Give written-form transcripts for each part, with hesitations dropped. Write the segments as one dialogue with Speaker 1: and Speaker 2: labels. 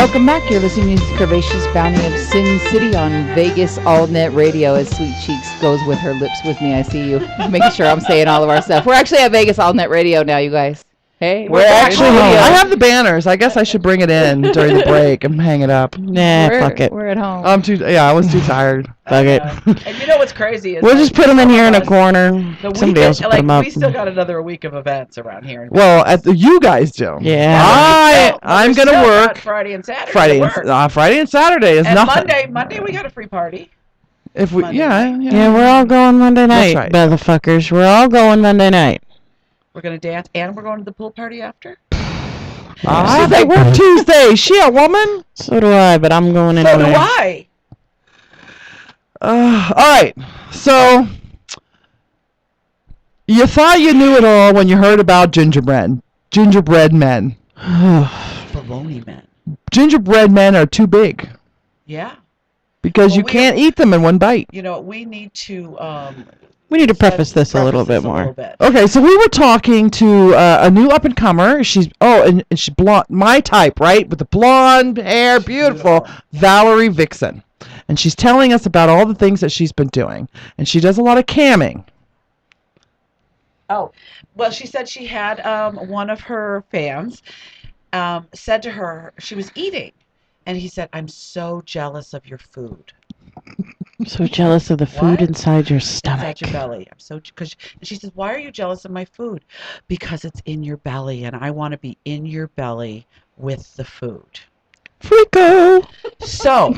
Speaker 1: Welcome back. You're listening to Curvaceous Bounty of Sin City on Vegas AllNet Radio as Sweet Cheeks goes with her lips with me. I see you. Making sure I'm saying all of our stuff. We're actually at Vegas AllNet Radio now, you guys. Hey,
Speaker 2: we're actually home. I have the banners. I guess I should bring it in during the break and hang it up.
Speaker 3: Nah, fuck it.
Speaker 1: We're at home.
Speaker 2: I was too tired.
Speaker 3: Fuck it.
Speaker 4: And you know what's crazy is
Speaker 3: we'll just put them in here in a corner. Somebody else will put them up.
Speaker 4: We still got another week of events around here.
Speaker 2: Well, you guys do.
Speaker 3: Yeah.
Speaker 2: I'm gonna work
Speaker 4: Friday and Saturday.
Speaker 2: Friday and Saturday is
Speaker 4: and
Speaker 2: nothing.
Speaker 4: Monday we got a free party.
Speaker 2: If we, yeah,
Speaker 3: we're all going Monday night,
Speaker 2: right.
Speaker 3: motherfuckers. We're all going Monday night.
Speaker 4: We're gonna dance, and we're going to the pool party after.
Speaker 2: I work Tuesday. She a woman?
Speaker 3: So do I, but I'm going anyway.
Speaker 4: So do I.
Speaker 2: All right. So you thought you knew it all when you heard about gingerbread men.
Speaker 4: Baloney men.
Speaker 2: Gingerbread men are too big.
Speaker 4: Yeah.
Speaker 2: Because you can't eat them in one bite.
Speaker 4: You know, we need to
Speaker 3: preface this a little bit more.
Speaker 2: Okay, so we were talking to a new up-and-comer. She's blonde, my type, right? With the blonde hair, beautiful. Valerie Vixen. And she's telling us about all the things that she's been doing. And she does a lot of camming.
Speaker 4: Oh, well, she said she had one of her fans said to her, she was eating. And he said, "I'm so jealous of your food."
Speaker 3: I'm so jealous of the food inside your stomach.
Speaker 4: Inside your belly. And she says, "Why are you jealous of my food?" "Because it's in your belly, and I want to be in your belly with the food."
Speaker 2: Freako!
Speaker 4: So,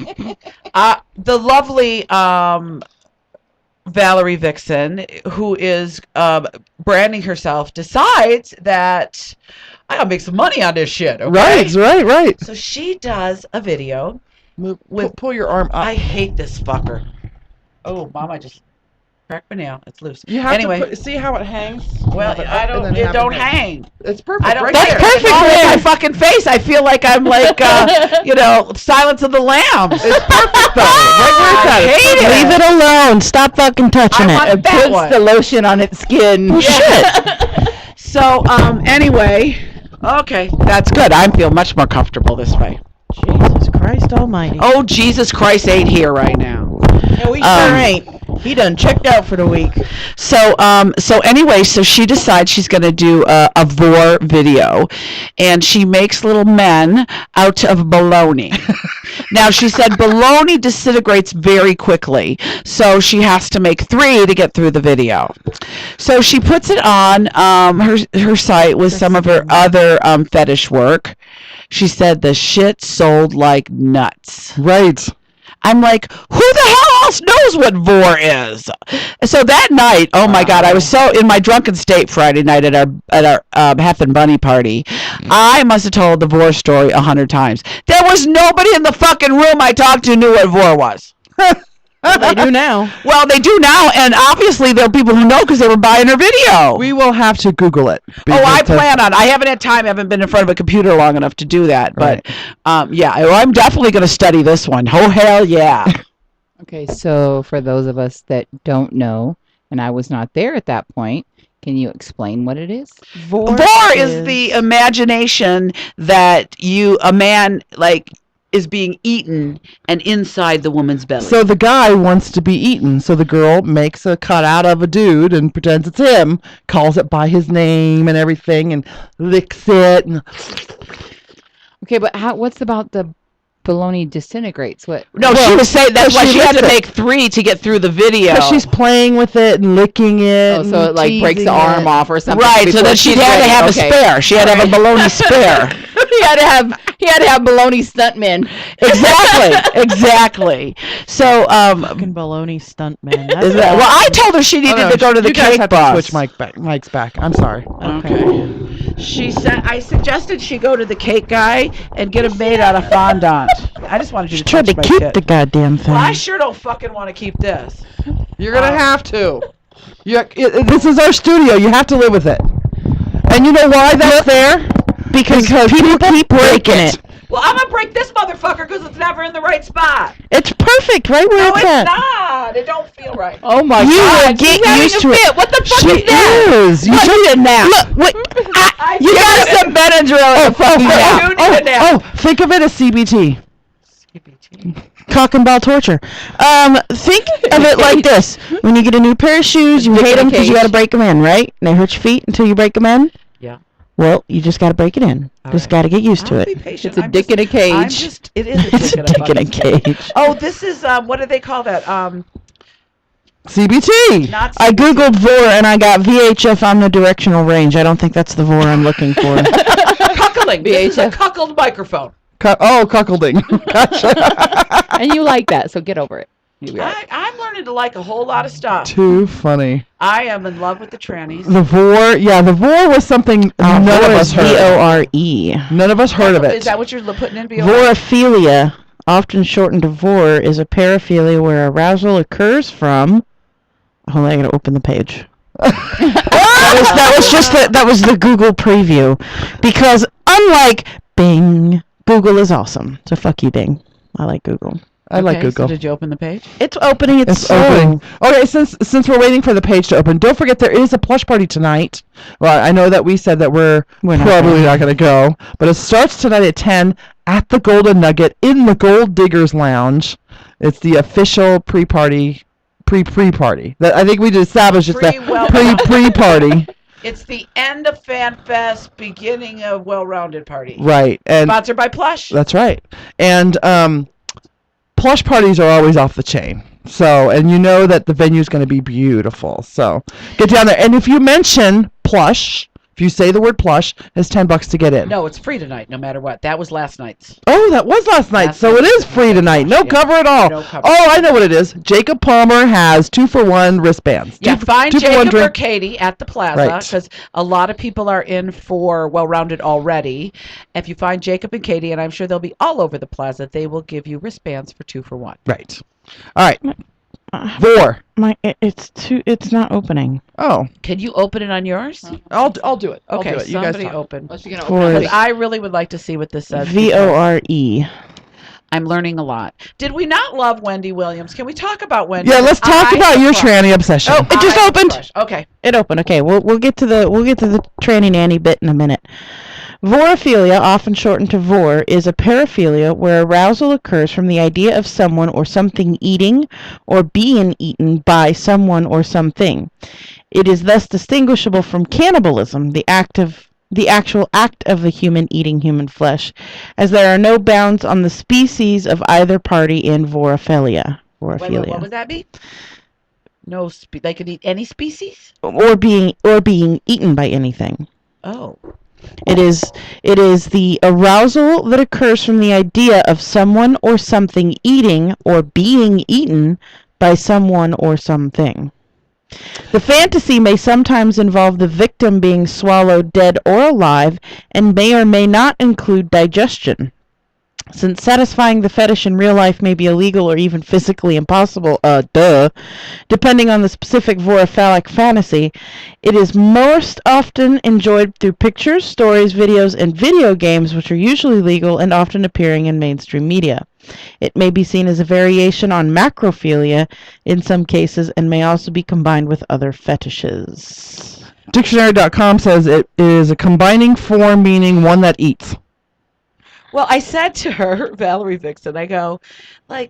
Speaker 4: the lovely Valerie Vixen, who is branding herself, decides that I gotta make some money on this shit. Okay?
Speaker 2: Right.
Speaker 4: So she does a video.
Speaker 2: Pull your arm up.
Speaker 4: I hate this fucker. Oh, Mom, I just cracked my nail. It's loose.
Speaker 2: You have to see how it hangs?
Speaker 4: Well, it don't hang.
Speaker 2: It's perfect.
Speaker 4: That's perfect in my fucking face. I feel like I'm like, Silence of the Lambs.
Speaker 2: It's perfect, though.
Speaker 4: I hate it.
Speaker 3: Leave it alone. Stop fucking touching it.
Speaker 1: It puts the lotion on its skin.
Speaker 3: Well, shit.
Speaker 4: So, anyway, okay, that's good. I feel much more comfortable this way.
Speaker 3: Jesus Christ almighty.
Speaker 4: Oh, Jesus Christ ain't here right now.
Speaker 3: Yeah, we sure ain't. He done checked out for the week.
Speaker 4: So anyway, so she decides she's going to do a vor video, and she makes little men out of bologna. Now, she said bologna disintegrates very quickly, so she has to make 3 to get through the video. So she puts it on her site with some of her other fetish work. She said the shit sold like nuts.
Speaker 2: Right.
Speaker 4: I'm like, who the hell else knows what vor is? So that night, oh my God, I was so in my drunken state Friday night at our Hef and Bunny party. I must have told the vor story 100 times. There was nobody in the fucking room I talked to knew what vor was.
Speaker 3: Well, they do now.
Speaker 4: Well, they do now, and obviously there are people who know because they were buying her video.
Speaker 2: We will have to Google it.
Speaker 4: I plan on. I haven't had time. I haven't been in front of a computer long enough to do that. But, I'm definitely going to study this one. Oh, hell yeah.
Speaker 1: Okay, so for those of us that don't know, and I was not there at that point, can you explain what it is?
Speaker 4: Vor is the imagination that a man, is being eaten and inside the woman's belly.
Speaker 2: So the guy wants to be eaten. So the girl makes a cutout of a dude and pretends it's him, calls it by his name and everything, and licks it.
Speaker 1: Okay, but what's about the bologna disintegrates? What?
Speaker 4: No, she was saying that's why she had to make 3 to get through the video.
Speaker 2: Because she's playing with it and licking it.
Speaker 1: Oh, so it breaks the arm off or something.
Speaker 4: Right, so that she had to have a spare. She had to have a bologna spare.
Speaker 1: He had to have bologna stuntmen.
Speaker 4: Exactly. So
Speaker 3: fucking bologna stuntman.
Speaker 4: Well, I told her she needed to go to the cake boss.
Speaker 2: Switch Mike's back. I'm sorry.
Speaker 4: Okay. She said I suggested she go to the cake guy and get it made out of fondant. I just wanted you to
Speaker 3: try to keep the goddamn thing.
Speaker 4: Well, I sure don't fucking want to keep this.
Speaker 2: You're gonna have to. This is our studio. You have to live with it. And you know why that's there? Because people keep breaking it.
Speaker 4: Well, I'm going to break this motherfucker because it's never in the right spot.
Speaker 3: It's perfect right where it's at.
Speaker 4: No, it's not. It don't feel right.
Speaker 1: Oh, my God.
Speaker 3: You will get used to it.
Speaker 4: What the fuck is that?
Speaker 2: You should now.
Speaker 3: Look,
Speaker 4: You got some Benadryl in the fucking nap.
Speaker 2: Think of it as CBT.
Speaker 3: Cock and ball torture. Think of it like this: when you get a new pair of shoes, you hate them because you got to break them in, right? And they hurt your feet until you break them in.
Speaker 4: Yeah.
Speaker 3: Well, you just got to break it in. Just got to get used to
Speaker 4: I'll
Speaker 3: it.
Speaker 4: be patient.
Speaker 1: It's a dick in a cage.
Speaker 4: It is a
Speaker 3: It's a dick in a cage.
Speaker 4: Oh, this is what do they call that?
Speaker 2: CBT.
Speaker 4: Not
Speaker 3: I googled vor and I got VHF omnidirectional range. I don't think that's the vor I'm looking for.
Speaker 4: cuckling. This is a cuckold microphone.
Speaker 2: Cuckolding. Gotcha.
Speaker 1: And you like that, so get over it. You'll be all right.
Speaker 4: I'm learning to like a whole lot of stuff.
Speaker 2: Too funny.
Speaker 4: I am in love with the trannies.
Speaker 2: The vor, the vor was something none of us heard.
Speaker 3: VORE.
Speaker 2: None of us heard of it.
Speaker 4: Is that what you're putting in?
Speaker 3: Vorophilia, often shortened to vor, is a paraphilia where arousal occurs from. Hold on, I gotta open the page. that was the Google preview, because unlike Bing, Google is awesome. So fuck you, Bing. I like Google.
Speaker 2: I like Google.
Speaker 4: So did you open the page?
Speaker 3: It's opening. It's slow.
Speaker 2: Opening. Okay, since we're waiting for the page to open, don't forget there is a plush party tonight. Well, I know that we said that we're probably not going to go, but it starts tonight at 10 at the Golden Nugget in the Gold Diggers Lounge. It's the official pre-party. That I think we just established it's the pre-party.
Speaker 4: It's the end of Fan Fest, beginning of Well-Rounded Party.
Speaker 2: Right, and
Speaker 4: sponsored by Plush.
Speaker 2: That's right, and plush parties are always off the chain. So, and you know that the venue's going to be beautiful. So, get down there, and if you mention plush. If you say the word plush, it's $10 to get in.
Speaker 4: No, it's free tonight, no matter what. That was last night's.
Speaker 2: Oh, that was last night. So it is free tonight. No cover at all.
Speaker 4: No cover.
Speaker 2: Oh, I know what it is. Jacob Palmer has 2-for-1 wristbands.
Speaker 4: Yeah, find Jacob or Katie at the plaza,
Speaker 2: Right.
Speaker 4: because a lot of people are in for Well-Rounded already. If you find Jacob and Katie, and I'm sure they'll be all over the plaza, they will give you wristbands for 2-for-1.
Speaker 2: Right. All right. Vor.
Speaker 3: It's not opening.
Speaker 2: Oh.
Speaker 4: Can you open it on yours?
Speaker 2: I'll do it. I'll
Speaker 4: Okay,
Speaker 2: do it. You guys
Speaker 4: somebody
Speaker 2: talk.
Speaker 4: open.
Speaker 1: Unless you're gonna open it.
Speaker 4: Because I really would like to see what this says.
Speaker 3: VORE.
Speaker 4: I'm learning a lot. Did we not love Wendy Williams? Can we talk about Wendy?
Speaker 2: Yeah, let's talk about your tranny obsession.
Speaker 3: Oh, it just opened.
Speaker 4: Okay.
Speaker 3: It opened. Okay, we'll get to the tranny nanny bit in a minute. Vorophilia, often shortened to vor, is a paraphilia where arousal occurs from the idea of someone or something eating or being eaten by someone or something. It is thus distinguishable from cannibalism, the actual act of the human eating human flesh, as there are no bounds on the species of either party in vorophilia.
Speaker 4: Wait, what would that be? No, they could eat any species?
Speaker 3: Or being eaten by anything.
Speaker 4: Oh.
Speaker 3: It is the arousal that occurs from the idea of someone or something eating or being eaten by someone or something. The fantasy may sometimes involve the victim being swallowed dead or alive and may or may not include digestion. Since satisfying the fetish in real life may be illegal or even physically impossible, depending on the specific vorophilic fantasy, it is most often enjoyed through pictures, stories, videos, and video games, which are usually legal and often appearing in mainstream media. It may be seen as a variation on macrophilia in some cases and may also be combined with other fetishes.
Speaker 2: Dictionary.com says it is a combining form meaning one that eats.
Speaker 4: Well, I said to her, Valerie Vixen, I go,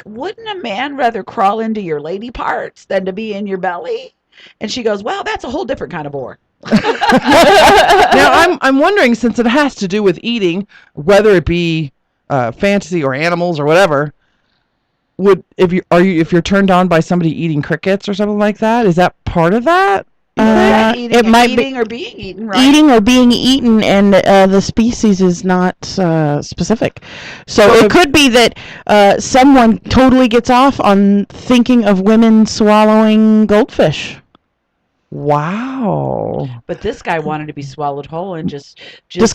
Speaker 4: wouldn't a man rather crawl into your lady parts than to be in your belly? And she goes, well, that's a whole different kind of bore.
Speaker 2: Now, I'm wondering, since it has to do with eating, whether it be fantasy or animals or whatever, if you're turned on by somebody eating crickets or something like that, is that part of that?
Speaker 4: It might be or being eaten, right?
Speaker 3: Eating or being eaten, and the species is not specific. So it could be that someone totally gets off on thinking of women swallowing goldfish.
Speaker 2: Wow.
Speaker 4: But this guy wanted to be swallowed whole and just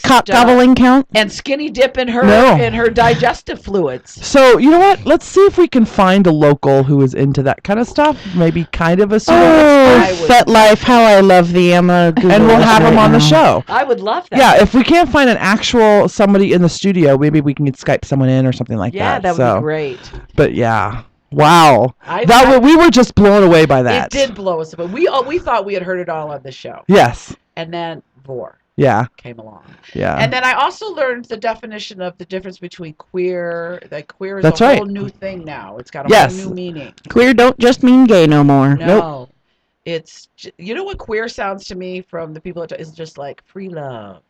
Speaker 3: cock gobbling count?
Speaker 4: And skinny dip in her digestive fluids.
Speaker 2: So, you know what? Let's see if we can find a local who is into that kind of stuff. Maybe kind of a pseudo.
Speaker 3: Oh, FetLife, how I love thee. I'm going to Google
Speaker 2: and we'll have
Speaker 3: right
Speaker 2: him on the
Speaker 3: now.
Speaker 2: show.
Speaker 4: I would love that.
Speaker 2: Yeah, if we can't find an actual somebody in the studio, maybe we can Skype someone in or something like that.
Speaker 4: Yeah, that would be great.
Speaker 2: But yeah. Wow. We were just blown away by that.
Speaker 4: It did blow us away. We thought we had heard it all on the show.
Speaker 2: Yes.
Speaker 4: And then vor.
Speaker 2: Yeah.
Speaker 4: came along.
Speaker 2: Yeah.
Speaker 4: And then I also learned the definition of the difference between queer. Like queer is
Speaker 2: That's
Speaker 4: a
Speaker 2: right.
Speaker 4: whole new thing now. It's got a
Speaker 2: Yes.
Speaker 4: whole new meaning.
Speaker 3: Queer don't just mean gay no more.
Speaker 4: No, it's you know what queer sounds to me from the people that is just like free love,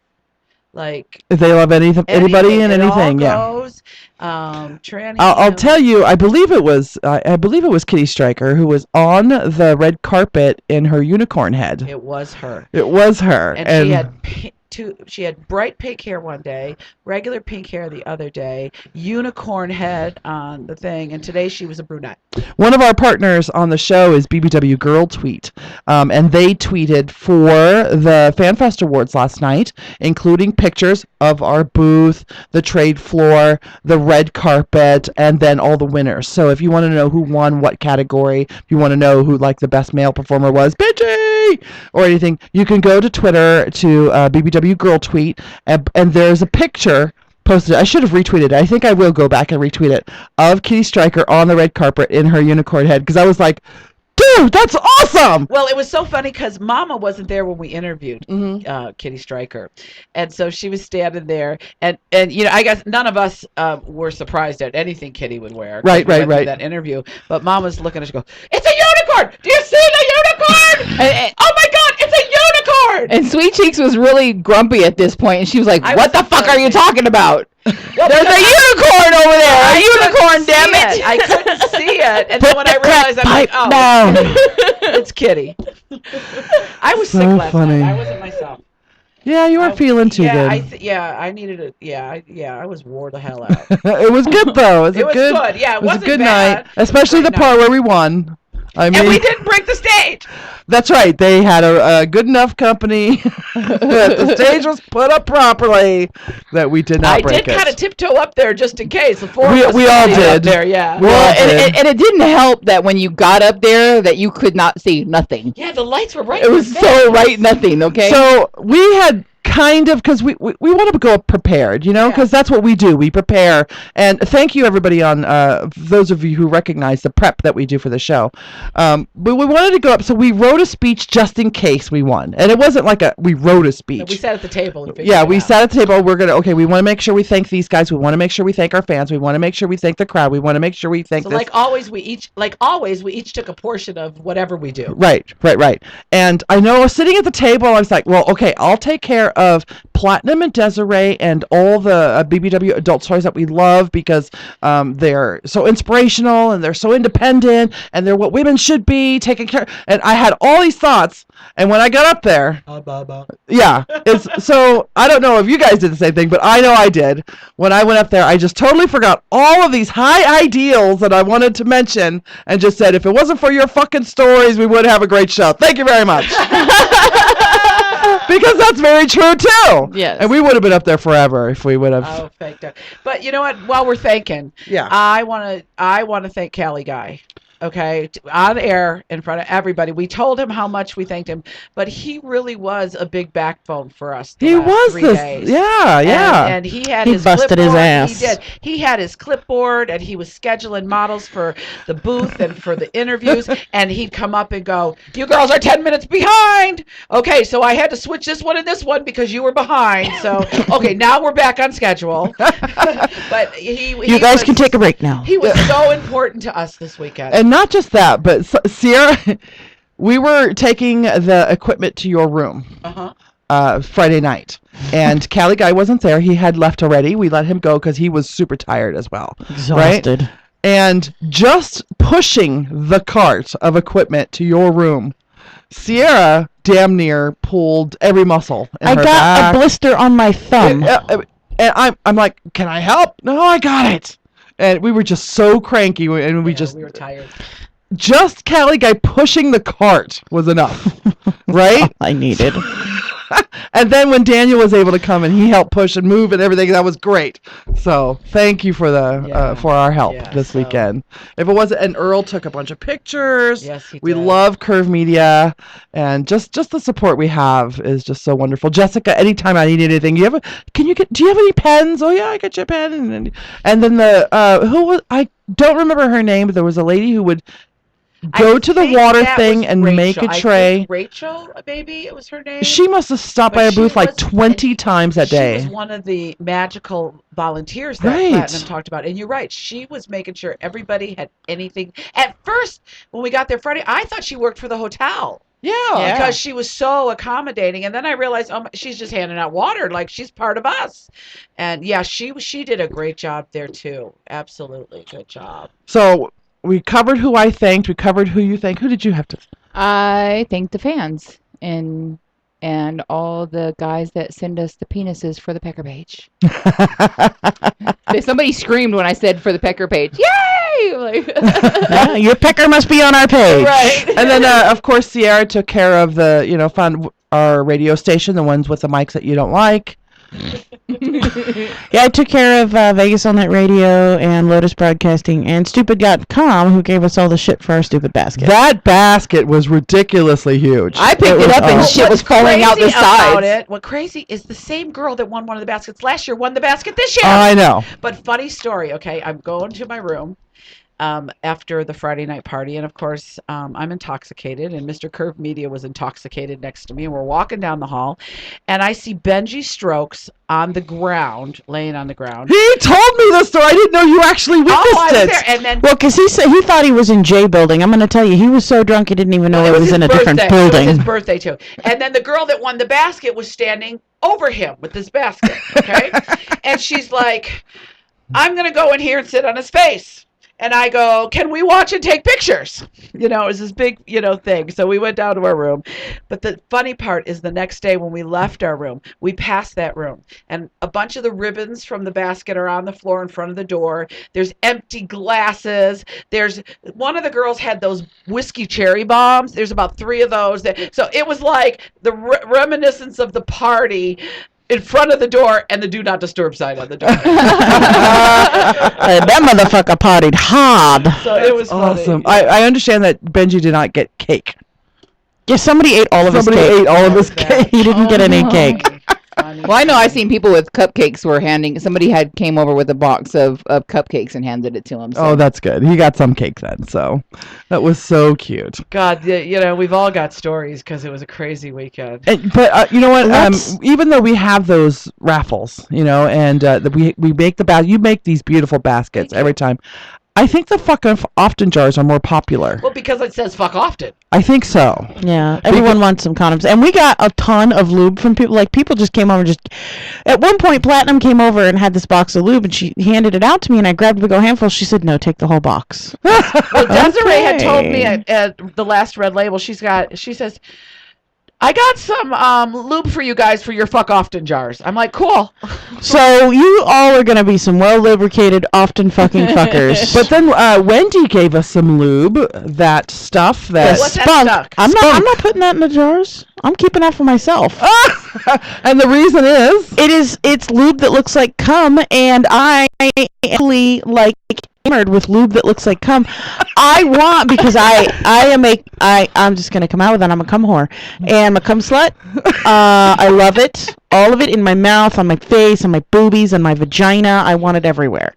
Speaker 4: like
Speaker 2: If they love anybody and
Speaker 4: it
Speaker 2: anything,
Speaker 4: all
Speaker 2: yeah.
Speaker 4: goes. Tranny.
Speaker 2: I'll tell you. I believe it was Kitty Stryker who was on the red carpet in her unicorn head.
Speaker 4: It was her.
Speaker 2: It was her,
Speaker 4: And she had she had bright pink hair one day, regular pink hair the other day, unicorn head on the thing, and today she was a brunette.
Speaker 2: One of our partners on the show is BBW Girl Tweet, and they tweeted for the FanFest Awards last night, including pictures of our booth, the trade floor, the red carpet, and then all the winners. So if you want to know who won what category, if you want to know who like the best male performer was, Bitchy, or anything, you can go to Twitter to BBW Girl Tweet, and there's a picture posted. I should have retweeted it. I think I will go back and retweet it, of Kitty Stryker on the red carpet in her unicorn head, because I was like, dude, that's awesome.
Speaker 4: Well, it was so funny because Mama wasn't there when we interviewed Kitty Stryker, and so she was standing there, and you know, I guess none of us were surprised at anything Kitty would wear.
Speaker 2: Right.
Speaker 4: That interview, but Mama's looking at her, she goes, "It's a unicorn! Do you see the unicorn? Oh my God, it's a unicorn!"
Speaker 1: And Sweet Cheeks was really grumpy at this point, and she was like,
Speaker 4: I
Speaker 1: "What
Speaker 4: was
Speaker 1: the fuck are you talking about?
Speaker 4: Well,
Speaker 1: There's a unicorn over there! A unicorn, damn it!"
Speaker 4: I couldn't see it, and then when I realized, I'm like, "Oh,
Speaker 3: down.
Speaker 4: it's Kitty." I was
Speaker 2: So
Speaker 4: sick last
Speaker 2: funny.
Speaker 4: night. I wasn't myself.
Speaker 2: Yeah, you weren't feeling too good.
Speaker 4: I needed it. I was wore the hell out.
Speaker 2: It was good though.
Speaker 4: It was good. Yeah,
Speaker 2: it was a
Speaker 4: wasn't
Speaker 2: good
Speaker 4: bad.
Speaker 2: night, especially the
Speaker 4: Great
Speaker 2: part
Speaker 4: night.
Speaker 2: where we won. I mean,
Speaker 4: And we didn't break the stage.
Speaker 2: That's right. They had a good enough company that the stage was put up properly that we did not
Speaker 4: I
Speaker 2: break
Speaker 4: did kind of
Speaker 2: it.
Speaker 4: tiptoe up there just in case. The four
Speaker 2: We-
Speaker 4: of us
Speaker 2: we all
Speaker 4: stayed
Speaker 2: did.
Speaker 4: up there. Yeah.
Speaker 2: We all
Speaker 1: Well,
Speaker 2: did.
Speaker 1: and it didn't help that when you got up there that you could not see nothing.
Speaker 4: Yeah, the lights were right.
Speaker 1: It was so right nothing, okay?
Speaker 2: So we had kind of, because we want to go prepared, you know, because that's what we do. We prepare. And thank you, everybody, on those of you who recognize the prep that we do for the show. But we wanted to go up, so we wrote a speech just in case we won. And it wasn't like we wrote a speech.
Speaker 4: We sat at the table. And figured
Speaker 2: Yeah,
Speaker 4: it
Speaker 2: we
Speaker 4: out.
Speaker 2: sat at the table. We want to make sure we thank these guys. We want to make sure we thank our fans. We want to make sure we thank the crowd. We want to make sure we thank
Speaker 4: So
Speaker 2: this.
Speaker 4: like always, we each took a portion of whatever we do.
Speaker 2: Right. And I know sitting at the table, I was like, well, okay, I'll take care of Platinum and Desiree and all the BBW adult stories that we love, because they're so inspirational and they're so independent and they're what women should be taking care. And I had all these thoughts, and when I got up there, yeah, so I don't know if you guys did the same thing, but I know I did. When I went up there, I just totally forgot all of these high ideals that I wanted to mention, and just said, if it wasn't for your fucking stories, we would have a great show. Thank you very much. Because that's very true too.
Speaker 1: Yes.
Speaker 2: And we would have been up there forever if we would have.
Speaker 4: Oh, thank God. But you know what? While we're thanking,
Speaker 2: Yeah.
Speaker 4: I want to thank Cali Guy. Okay, on air in front of everybody. We told him how much we thanked him, but he really was a big backbone for us.
Speaker 2: He was
Speaker 4: 3
Speaker 2: this.
Speaker 4: days.
Speaker 2: Yeah.
Speaker 4: And he had
Speaker 3: He
Speaker 4: his
Speaker 3: busted his
Speaker 4: clipboard.
Speaker 3: ass.
Speaker 4: He did. He had his clipboard, and he was scheduling models for the booth and for the interviews. And he'd come up and go, "You girls are 10 minutes behind. Okay, so I had to switch this one and this one because you were behind. So okay, now we're back on schedule." But
Speaker 3: You guys can take a break now.
Speaker 4: He was so important to us this weekend.
Speaker 2: And not just that, but Sierra, we were taking the equipment to your room Friday night, and Cali Guy wasn't there. He had left already. We let him go because he was super tired as well.
Speaker 3: Exhausted.
Speaker 2: Right? And just pushing the cart of equipment to your room, Sierra damn near pulled every muscle in
Speaker 3: I
Speaker 2: her
Speaker 3: got
Speaker 2: back.
Speaker 3: a blister on my thumb.
Speaker 2: And I'm like, can I help? No, I got it. And we were just so cranky, and we
Speaker 4: were tired.
Speaker 2: Just Cali Guy pushing the cart was enough, right?
Speaker 3: I needed.
Speaker 2: And then when Daniel was able to come and he helped push and move and everything, that was great. So thank you for for our help this weekend. If it wasn't, and Earl took a bunch of pictures.
Speaker 4: Yes, he
Speaker 2: We
Speaker 4: did.
Speaker 2: love Curve Media, and just the support we have is just so wonderful. Jessica, anytime I need anything, do you have any pens? Oh yeah, I got you a pen. And then I don't remember her name, but there was a lady who would go to the
Speaker 4: think
Speaker 2: water
Speaker 4: that
Speaker 2: thing
Speaker 4: was
Speaker 2: and make a
Speaker 4: Rachel. I
Speaker 2: tray.
Speaker 4: think Rachel, maybe it was her name.
Speaker 2: She must have stopped
Speaker 4: But
Speaker 2: by a
Speaker 4: she
Speaker 2: booth like
Speaker 4: was-
Speaker 2: 20 times that
Speaker 4: She
Speaker 2: day.
Speaker 4: was one of the magical volunteers that
Speaker 2: Right.
Speaker 4: Platinum talked about. And you're right. She was making sure everybody had anything. At first, when we got there Friday, I thought she worked for the hotel.
Speaker 2: Yeah.
Speaker 4: Because she was so accommodating, and then I realized, she's just handing out water, like she's part of us. And yeah, she did a great job there too. Absolutely, good job.
Speaker 2: So we covered who I thanked. We covered who you thanked. Who did you have to?
Speaker 1: I thank the fans and all the guys that send us the penises for the Pecker page. Somebody screamed when I said for the Pecker page. Yay! Like,
Speaker 3: Yeah, your pecker must be on our page.
Speaker 1: right.
Speaker 2: And then, of course, Sierra took care of the, found our radio station, the ones with the mics that you don't like.
Speaker 3: Yeah, I took care of Vegas All Night Radio and Lotus Broadcasting and Stupid.com, who gave us all the shit for our stupid basket.
Speaker 2: That basket was ridiculously huge.
Speaker 1: I picked it up and
Speaker 2: was-
Speaker 1: shit was falling out the
Speaker 4: Crazy about
Speaker 1: sides.
Speaker 4: What crazy is the same girl that won one of the baskets last year won the basket this year.
Speaker 2: I know.
Speaker 4: But funny story, okay? I'm going to my room after the Friday night party, and of course, I'm intoxicated, and Mr. Curve Media was intoxicated next to me, and we're walking down the hall, and I see Benji Strokes on the ground, laying on the ground.
Speaker 2: He told me this story. I didn't know you actually witnessed
Speaker 4: Oh, I was
Speaker 2: it.
Speaker 4: there, and then
Speaker 3: Well, because he said he thought he was in J building. I'm going to tell you, he was so drunk he didn't even know it was
Speaker 4: his
Speaker 3: in a different
Speaker 4: birthday. It was
Speaker 3: building.
Speaker 4: his birthday too. And then the girl that won the basket was standing over him with this basket, okay? And she's like, I'm going to go in here and sit on his face. And I go, can we watch and take pictures? It was this big, thing. So we went down to our room. But the funny part is the next day when we left our room, we passed that room. And a bunch of the ribbons from the basket are on the floor in front of the door. There's empty glasses. There's one of the girls had those whiskey cherry bombs. There's about 3 of those. So it was like the reminiscence of the party in front of the door and the do not disturb sign on the door.
Speaker 3: That motherfucker partied hard.
Speaker 4: So it was
Speaker 2: Awesome.
Speaker 4: funny.
Speaker 2: I understand that Benji did not get cake.
Speaker 3: Yeah, somebody ate all of his
Speaker 2: Somebody
Speaker 3: cake.
Speaker 2: ate all of his
Speaker 4: That.
Speaker 2: cake.
Speaker 3: He didn't get any
Speaker 1: no.
Speaker 3: cake.
Speaker 4: Funny.
Speaker 1: Well, I know I've seen people with cupcakes were somebody came over with a box of cupcakes and handed it to him. So.
Speaker 2: Oh, that's good. He got some cake then, so that was so cute.
Speaker 4: God, we've all got stories because it was a crazy weekend.
Speaker 2: But you know what?
Speaker 3: Let's-
Speaker 2: Even though we have those raffles, and we make you make these beautiful baskets
Speaker 4: Thank you.
Speaker 2: every time. I think the fucking often jars are more popular.
Speaker 4: Well, because it says fuck often.
Speaker 2: I think so.
Speaker 3: Yeah, everyone wants some condoms. And we got a ton of lube from people. Like, people just came over and at one point, Platinum came over and had this box of lube, and she handed it out to me, and I grabbed a big old handful. She said, no, take the whole box.
Speaker 4: Well, Desiree had told me
Speaker 3: Okay.
Speaker 4: at the last Red Label, she says, I got some lube for you guys for your fuck often jars. I'm like, cool.
Speaker 3: So you all are going to be some well-lubricated, often fucking fuckers.
Speaker 2: But then Wendy gave us some lube, that stuff that.
Speaker 4: What's that
Speaker 3: Spunk.
Speaker 4: stuff?
Speaker 3: I'm not putting that in the jars. I'm keeping that for myself.
Speaker 2: And the reason is
Speaker 3: It's lube that looks like cum, and I actually like enamored with lube that looks like cum. I want, because I'm just gonna come out with that. I'm a cum whore, and I'm a cum slut. I love it, all of it, in my mouth, on my face, on my boobies, on my vagina. I want it everywhere.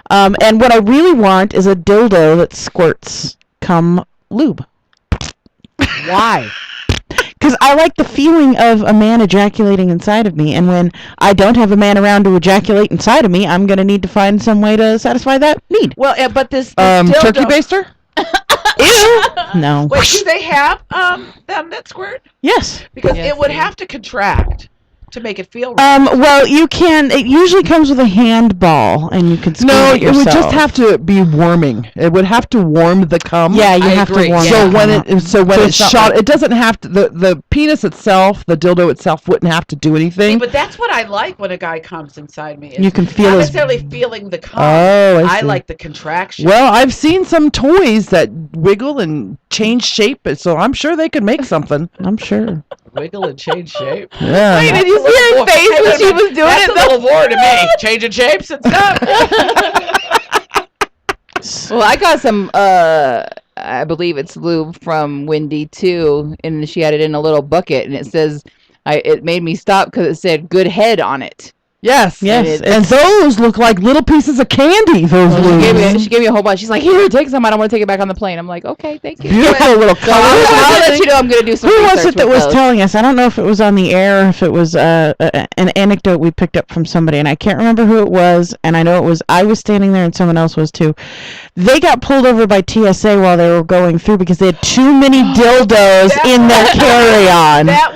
Speaker 3: And what I really want is a dildo that squirts cum lube.
Speaker 4: Why?
Speaker 3: Because I like the feeling of a man ejaculating inside of me, and when I don't have a man around to ejaculate inside of me, I'm going to need to find some way to satisfy that need.
Speaker 4: Well, but this dildo,
Speaker 2: turkey baster.
Speaker 3: Ew. No.
Speaker 4: Wait, do they have them that squirt?
Speaker 3: Yes.
Speaker 4: Because
Speaker 1: Yes,
Speaker 4: it would
Speaker 1: they do.
Speaker 4: have to contract to make it feel right.
Speaker 3: Well, you can. It usually comes with a handball, and you can squeeze
Speaker 2: No,
Speaker 3: it
Speaker 2: it would
Speaker 3: yourself.
Speaker 2: just have to be warming. It would have to warm the cum.
Speaker 3: Yeah, you
Speaker 4: I
Speaker 3: have
Speaker 4: agree.
Speaker 3: to warm
Speaker 2: So
Speaker 3: it
Speaker 2: when
Speaker 3: up.
Speaker 2: it's
Speaker 3: So
Speaker 2: shot,
Speaker 3: it's not like-
Speaker 2: it doesn't have to. The penis itself, the dildo itself, wouldn't have to do
Speaker 4: See,
Speaker 2: anything.
Speaker 4: but that's what I like when a guy comes inside me.
Speaker 3: You can feel
Speaker 4: not
Speaker 3: his-
Speaker 4: necessarily feeling the cum.
Speaker 2: Oh, I
Speaker 4: I
Speaker 2: see.
Speaker 4: like the contraction.
Speaker 2: Well, I've seen some toys that wiggle and change shape, so I'm sure they could make something.
Speaker 3: I'm sure.
Speaker 4: Wiggle and change shape.
Speaker 2: Yeah.
Speaker 1: Wait, did you see her face when she was doing
Speaker 4: That's
Speaker 1: it?
Speaker 4: a little more to me. Changing shapes and stuff.
Speaker 1: Well, I got some, I believe it's lube from Wendy too, and she had it in a little bucket, and it says, it made me stop because it said "good head" on it.
Speaker 2: Yes.
Speaker 3: Yes.
Speaker 2: And those look like little pieces of candy, those balloons.
Speaker 1: She gave me a whole bunch. She's like, here, take some. I don't want to take it back on the plane. I'm like, okay, thank you.
Speaker 2: Beautiful little
Speaker 1: So I'll let you know I'm going to do some
Speaker 3: Who
Speaker 1: research
Speaker 3: was it that
Speaker 1: with
Speaker 3: was
Speaker 1: those.
Speaker 3: telling us? I don't know if it was on the air or if it was an anecdote we picked up from somebody, and I can't remember who it was, and I know it was, I was standing there and someone else was too. They got pulled over by TSA while they were going through because they had too many dildos in their carry-on.
Speaker 5: That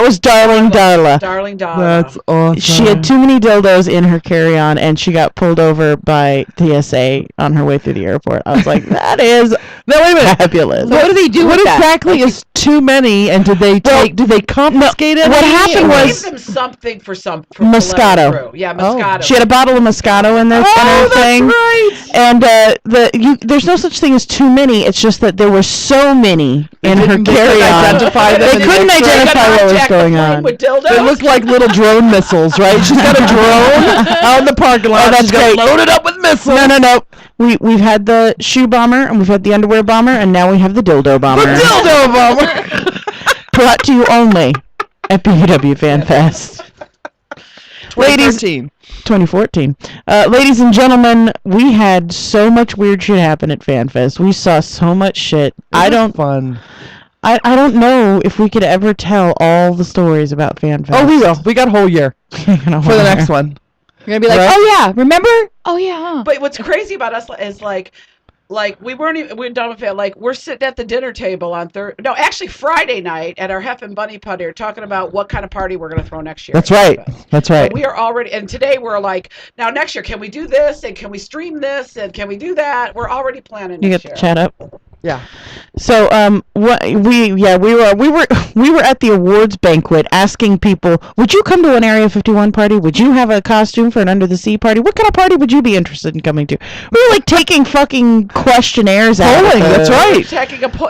Speaker 5: was
Speaker 3: Darling Darla.
Speaker 5: Darling Darla.
Speaker 2: That's awesome.
Speaker 3: She had too many dildos in her carry-on, and she got pulled over by TSA on her way through the airport. I was like, that is
Speaker 2: Now wait a minute.
Speaker 3: fabulous.
Speaker 1: So what do they do
Speaker 2: What
Speaker 1: with that?
Speaker 2: exactly is too many? And did they did they confiscate it?
Speaker 3: what happened
Speaker 5: Give
Speaker 3: was
Speaker 5: them something for
Speaker 3: Moscato.
Speaker 5: Through. Yeah, Moscato.
Speaker 3: she had a bottle of Moscato in there. in her
Speaker 2: that's
Speaker 3: thing.
Speaker 2: right.
Speaker 3: And there's no such thing as too many. It's just that there were so many in her
Speaker 2: couldn't
Speaker 3: carry-on.
Speaker 2: identify them
Speaker 3: They
Speaker 2: in the
Speaker 3: couldn't
Speaker 2: X-ray.
Speaker 3: identify what was going on.
Speaker 5: With dildos.
Speaker 2: They look like little drone missiles, right? She's got a drone out in the parking lot.
Speaker 3: Oh, that's
Speaker 2: She's got
Speaker 3: great.
Speaker 2: loaded up with missiles.
Speaker 3: No. We've had the shoe bomber, and we've had the underwear bomber, and now we have the dildo bomber.
Speaker 2: Dildo bomber.
Speaker 3: Brought to you only at BBW Fan Fest. Ladies, 2014. Ladies and gentlemen, we had so much weird shit happen at Fan Fest. We saw so much shit. I don't know if we could ever tell all the stories about Fan Fest.
Speaker 2: Oh, we will. We got a whole year for the next one.
Speaker 1: You're going to be like,
Speaker 2: Right?
Speaker 1: oh, yeah, remember? Oh, yeah, huh?
Speaker 5: But what's crazy about us is like we're done with it. Like we're sitting at the dinner table on Friday night at our Hef and Bunny Party, talking about what kind of party we're going to throw next year.
Speaker 2: That's right. That's right.
Speaker 5: We are already, and today we're like, now next year, can we do this? And can we stream this? And can we do that? We're already planning
Speaker 3: You
Speaker 5: next
Speaker 3: get
Speaker 5: year.
Speaker 3: the chat up.
Speaker 2: Yeah.
Speaker 3: So we were at the awards banquet asking people, would you come to an Area 51 party? Would you have a costume for an Under the Sea party? What kind of party would you be interested in coming to? We were like taking fucking questionnaires out.
Speaker 2: Polling, that's right.
Speaker 5: Taking a poll.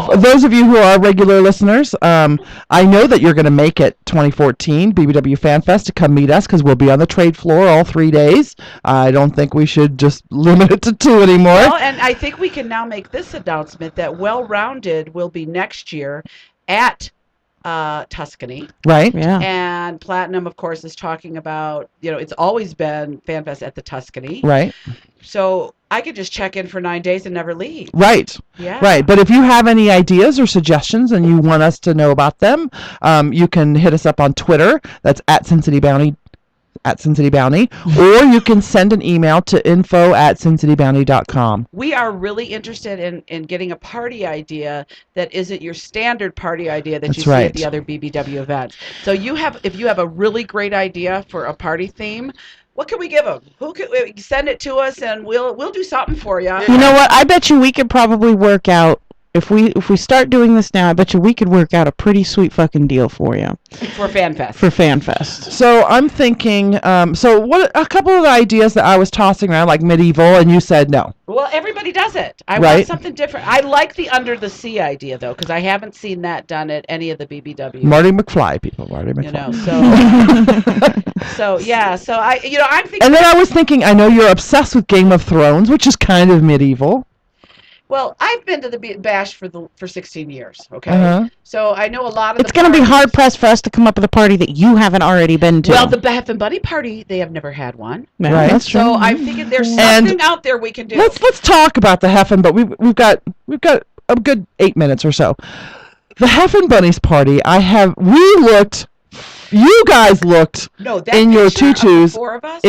Speaker 2: For those of you who are regular listeners, I know that you're going to make it 2014 BBW Fan Fest to come meet us because we'll be on the trade floor all 3 days. I don't think we should just limit it to 2 anymore.
Speaker 5: Well, and I think we can now make this announcement that Well-Rounded will be next year at Tuscany.
Speaker 2: Right?
Speaker 3: Yeah.
Speaker 5: And Platinum, of course, is talking about, it's always been Fan Fest at the Tuscany.
Speaker 2: Right.
Speaker 5: So I could just check in for 9 days and never leave.
Speaker 2: Right.
Speaker 5: Yeah.
Speaker 2: Right. But if you have any ideas or suggestions and you want us to know about them, you can hit us up on Twitter. That's at SinCityBounty. Or you can send an email to info@SinCityBounty.com.
Speaker 5: We are really interested in getting a party idea that isn't your standard party idea that
Speaker 2: That's
Speaker 5: you see
Speaker 2: right.
Speaker 5: at the other BBW events. So if you have a really great idea for a party theme, what can we give them? Send it to us and we'll do something for you.
Speaker 3: You know what? I bet you we could probably work out, if we start doing this now, I bet you we could work out a pretty sweet fucking deal for you.
Speaker 5: For Fan Fest.
Speaker 3: For Fan Fest.
Speaker 2: So I'm thinking, what a couple of the ideas that I was tossing around, like medieval, and you said no.
Speaker 5: Well, everybody does it. I
Speaker 2: Right.
Speaker 5: want something different. I like the Under the Sea idea, though, because I haven't seen that done at any of the BBW.
Speaker 2: Marty McFly, people. Marty McFly.
Speaker 5: So I'm thinking.
Speaker 2: And then I was thinking, I know you're obsessed with Game of Thrones, which is kind of medieval.
Speaker 5: Well, I've been to the Bash for 16 years. Okay,
Speaker 2: Uh-huh.
Speaker 5: so I know a lot of.
Speaker 3: It's going to be hard pressed for us to come up with a party that you haven't already been to.
Speaker 5: Well, the Hef and Buddy party, they have never had one.
Speaker 3: Yeah,
Speaker 2: Right.
Speaker 3: That's true.
Speaker 5: So I'm thinking there's
Speaker 2: And
Speaker 5: something out there we can do.
Speaker 2: Let's talk about the Heffen, but we've got a good 8 minutes or so. The Heffen Bunnies party. You guys looked
Speaker 5: No, that
Speaker 2: in your
Speaker 5: picture of the
Speaker 2: tutus
Speaker 5: four of us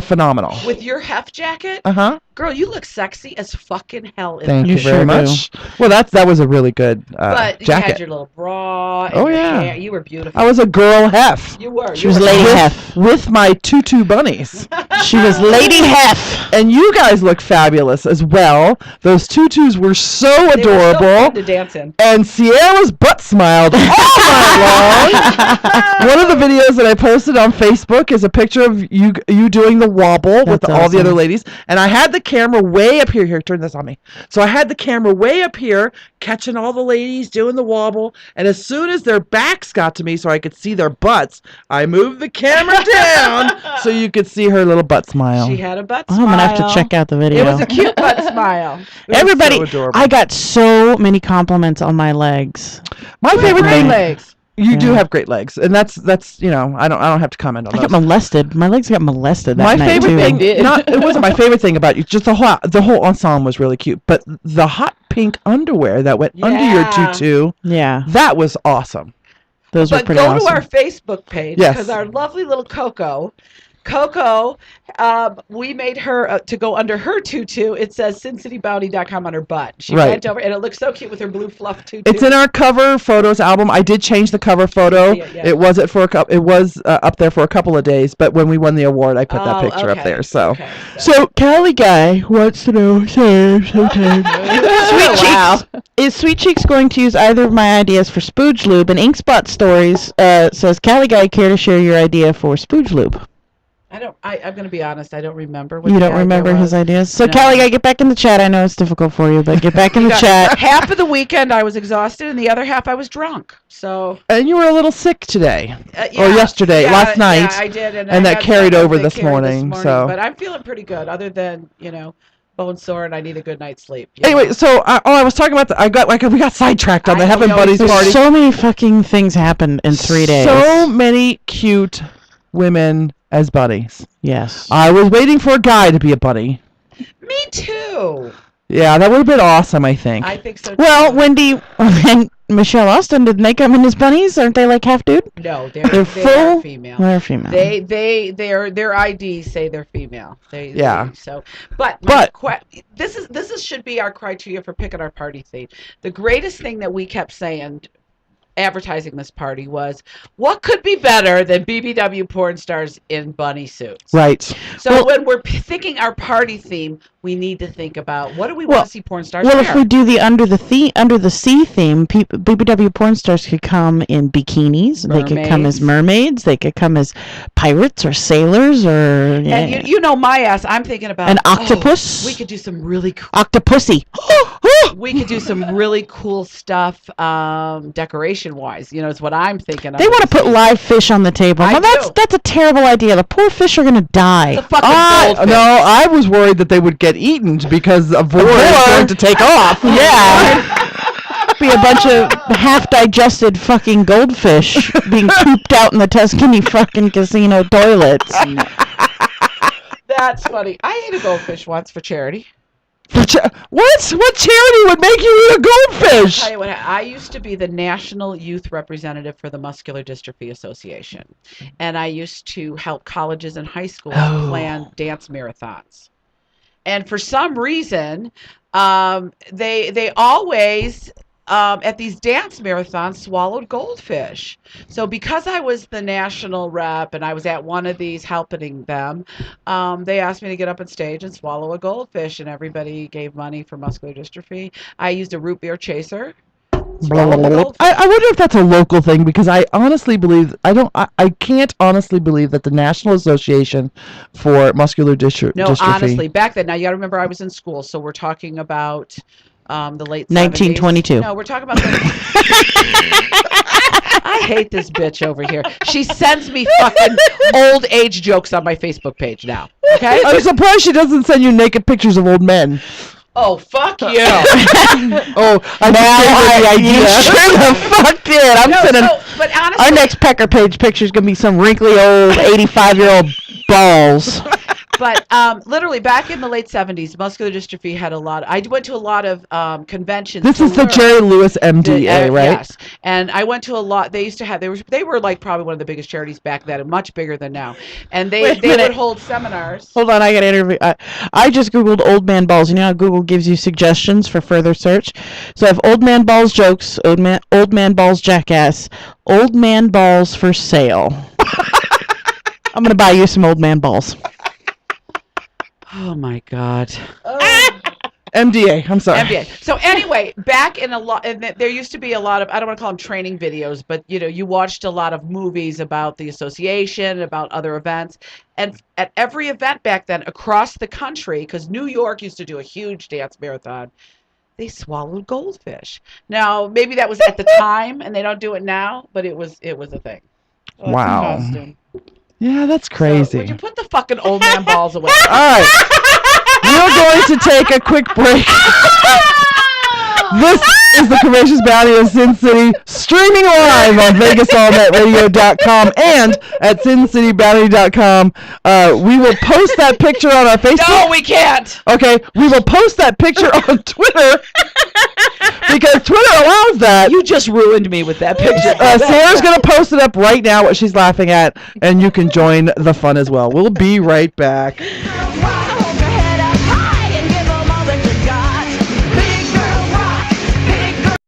Speaker 2: phenomenal.
Speaker 5: with your Hef jacket.
Speaker 2: Uh-huh.
Speaker 5: Girl, you look sexy as fucking hell. In
Speaker 2: Thank
Speaker 5: that.
Speaker 2: you
Speaker 3: You
Speaker 2: very
Speaker 3: sure
Speaker 2: much. Well, that was a really good
Speaker 5: But you
Speaker 2: jacket.
Speaker 5: had your little bra. And
Speaker 2: Oh,
Speaker 5: your
Speaker 2: yeah.
Speaker 5: hair. You were beautiful.
Speaker 2: I was a girl Hef.
Speaker 5: You were.
Speaker 3: She was Lady Hef.
Speaker 2: With my tutu bunnies.
Speaker 3: She was Lady Hef.
Speaker 2: And you guys look fabulous as well. Those tutus were so
Speaker 5: They were so
Speaker 2: adorable.
Speaker 5: fun to dance in.
Speaker 2: And Sierra's butt smiled all night long. One of the videos that I posted on Facebook is a picture of you doing the wobble with
Speaker 3: That's
Speaker 2: all the other
Speaker 3: awesome.
Speaker 2: ladies. And I had the camera way up here. Here, turn this on me. So I had the camera way up here, catching all the ladies doing the wobble. And as soon as their backs got to me so I could see their butts, I moved the camera down so you could see her little butt smile.
Speaker 5: She had a butt
Speaker 3: Oh,
Speaker 5: smile.
Speaker 3: I'm going to have to check out the video.
Speaker 5: It was a cute butt smile.
Speaker 2: It was
Speaker 3: Everybody,
Speaker 2: so adorable.
Speaker 3: I got so many compliments on my legs.
Speaker 2: My favorite
Speaker 1: Great
Speaker 2: thing.
Speaker 1: legs.
Speaker 2: You do
Speaker 3: Yeah.
Speaker 2: have great legs, and that's I don't have to comment on
Speaker 3: I
Speaker 2: those.
Speaker 3: got molested. My legs got molested that
Speaker 2: My
Speaker 3: night
Speaker 2: favorite
Speaker 3: too.
Speaker 2: thing,
Speaker 1: did.
Speaker 2: it wasn't my favorite thing about you. Just the whole ensemble was really cute, but the hot pink underwear that went under your
Speaker 5: Yeah.
Speaker 2: tutu,
Speaker 3: Yeah,
Speaker 2: that was awesome.
Speaker 3: those were
Speaker 5: But
Speaker 3: pretty
Speaker 5: go
Speaker 3: awesome.
Speaker 5: to our Facebook page
Speaker 2: Yes.
Speaker 5: because our lovely little Coco, we made her to go under her tutu. It says SinCityBounty.com on her butt. She
Speaker 2: Right.
Speaker 5: bent over, and it looks so cute with her blue fluff tutu.
Speaker 2: It's in our cover photos album. I did change the cover photo.
Speaker 5: see it yet.
Speaker 2: It was up there for a couple of days, but when we won the award, I put that picture up
Speaker 5: okay.
Speaker 2: there. So
Speaker 5: Okay,
Speaker 3: So Cali Guy wants to know, Sweet
Speaker 1: Wow.
Speaker 3: Cheeks, is Sweet Cheeks going to use either of my ideas for Spooge Lube? And Inkspot Stories says, Cali Guy, care to share your idea for Spooge Lube?
Speaker 5: I'm going to be honest. I don't remember. What
Speaker 3: You
Speaker 5: the
Speaker 3: don't
Speaker 5: idea
Speaker 3: remember
Speaker 5: was.
Speaker 3: his ideas? So
Speaker 5: No.
Speaker 3: Cali Guy, get back in the chat. I know it's difficult for you, but get back in the chat.
Speaker 5: Half of the weekend I was exhausted, and the other half I was drunk. So
Speaker 2: and you were a little sick today.
Speaker 5: yeah,
Speaker 2: yesterday, last night,
Speaker 5: Yeah, I did,
Speaker 2: and
Speaker 5: I
Speaker 2: that
Speaker 5: had
Speaker 2: carried
Speaker 5: something
Speaker 2: over
Speaker 5: that
Speaker 2: this
Speaker 5: carried
Speaker 2: morning, so.
Speaker 5: But I'm feeling pretty good, other than bone sore, and I need a good night's sleep. you
Speaker 2: Anyway,
Speaker 5: know.
Speaker 2: so I was talking about we got sidetracked on the
Speaker 5: I know,
Speaker 2: Heaven
Speaker 5: we
Speaker 2: Buddies
Speaker 5: always do.
Speaker 2: party.
Speaker 3: So many fucking things happened in 3 days.
Speaker 2: So many cute women as buddies.
Speaker 3: Yes.
Speaker 2: I was waiting for a guy to be a buddy.
Speaker 5: Me too.
Speaker 2: Yeah, that would have been awesome, I think.
Speaker 5: I think so. Too.
Speaker 3: Well, Wendy and Michelle Austin, didn't they come in as bunnies? Aren't they like half dude?
Speaker 5: no,
Speaker 3: They're
Speaker 5: they
Speaker 3: full.
Speaker 5: are female.
Speaker 3: They're female.
Speaker 5: Their IDs say they're female.
Speaker 2: Yeah.
Speaker 5: But this should be our criteria for picking our party theme. The greatest thing that we kept saying, advertising this party, was what could be better than BBW porn stars in bunny suits.
Speaker 2: Right.
Speaker 5: So when we're thinking our party theme, we need to think about what do we want to see porn stars
Speaker 3: Well,
Speaker 5: wear?
Speaker 3: if we do the under the sea theme, BBW porn stars could come in bikinis. They could come as mermaids. They could come as pirates or sailors or
Speaker 5: And you know my ass, I'm thinking about
Speaker 3: an octopus.
Speaker 5: we could do some really cool.
Speaker 3: Octopussy.
Speaker 5: We could do some really cool stuff, decoration wise. Is what I'm thinking.
Speaker 3: They want to put live fish on the table.
Speaker 5: I
Speaker 3: Well,
Speaker 5: do.
Speaker 3: that's a terrible idea. The poor fish are gonna die.
Speaker 5: the fucking goldfish.
Speaker 2: No, I was worried that they would get eaten because a vor is going to take off.
Speaker 3: Yeah. Be a bunch of half-digested fucking goldfish being pooped out in the Tuscany fucking casino toilets.
Speaker 5: That's funny. I ate a goldfish once for charity.
Speaker 2: What charity would make you eat a goldfish?
Speaker 5: Tell you what, I used to be the national youth representative for the Muscular Dystrophy Association, and I used to help colleges and high schools plan dance marathons. And for some reason, they always at these dance marathons swallowed goldfish. So because I was the national rep and I was at one of these helping them, they asked me to get up on stage and swallow a goldfish, and everybody gave money for muscular dystrophy. I used a root beer chaser. swallowed a goldfish.
Speaker 2: I wonder if that's a local thing, because I honestly believe I can't honestly believe that the National Association for Muscular Dystrophy.
Speaker 5: No, honestly, back then. Now you got to remember, I was in school, so we're talking about the late
Speaker 3: 1922.
Speaker 5: 70s. No, we're talking about. I hate this bitch over here. She sends me fucking old age jokes on my Facebook page now. Okay.
Speaker 2: I'm surprised she doesn't send you naked pictures of old men.
Speaker 5: Oh, fuck you.
Speaker 2: Oh, I just gave her the idea.
Speaker 3: You sure the fuck did. I'm
Speaker 5: No,
Speaker 3: sending.
Speaker 5: but honestly,
Speaker 3: Our next Pecker page picture is gonna be some wrinkly old 85-year-old balls.
Speaker 5: But literally back in the late 70s, muscular dystrophy had a lot. I went to a lot of conventions.
Speaker 2: This
Speaker 5: to
Speaker 2: is the
Speaker 5: learn.
Speaker 2: Jerry Lewis MDA, right?
Speaker 5: Yes, and I went to a lot. They used to have. They were like probably one of the biggest charities back then, and much bigger than now. And they
Speaker 3: Wait a
Speaker 5: would
Speaker 3: minute.
Speaker 5: hold seminars.
Speaker 3: Hold on, I got to interview. I just googled old man balls. You know how Google gives you suggestions for further search. So I have old man balls jokes, old man balls jackass, old man balls for sale. I'm gonna buy you some old man balls.
Speaker 5: Oh my God.
Speaker 2: MDA, I'm sorry.
Speaker 5: MBA. So anyway, back in a lot, and there used to be a lot of, I don't want to call them training videos, but you watched a lot of movies about the association, about other events, and at every event back then across the country, because New York used to do a huge dance marathon, they swallowed goldfish. Now maybe that was at the time, and they don't do it now, but it was a thing. Oh, it's a
Speaker 2: Wow.
Speaker 5: costume.
Speaker 2: Yeah, that's
Speaker 5: So,
Speaker 2: crazy.
Speaker 5: would you put the fucking old man balls away?
Speaker 2: All right. We're going to take a quick break. This is the Curvaceous Bounty of Sin City, streaming live on VegasAllNetRadio.com and at SinCityBounty.com. We will post that picture on our Facebook.
Speaker 5: No, we can't.
Speaker 2: Okay, we will post that picture on Twitter because Twitter allows that.
Speaker 5: You just ruined me with that picture.
Speaker 2: Sarah's going to post it up right now, what she's laughing at, and you can join the fun as well. We'll be right back.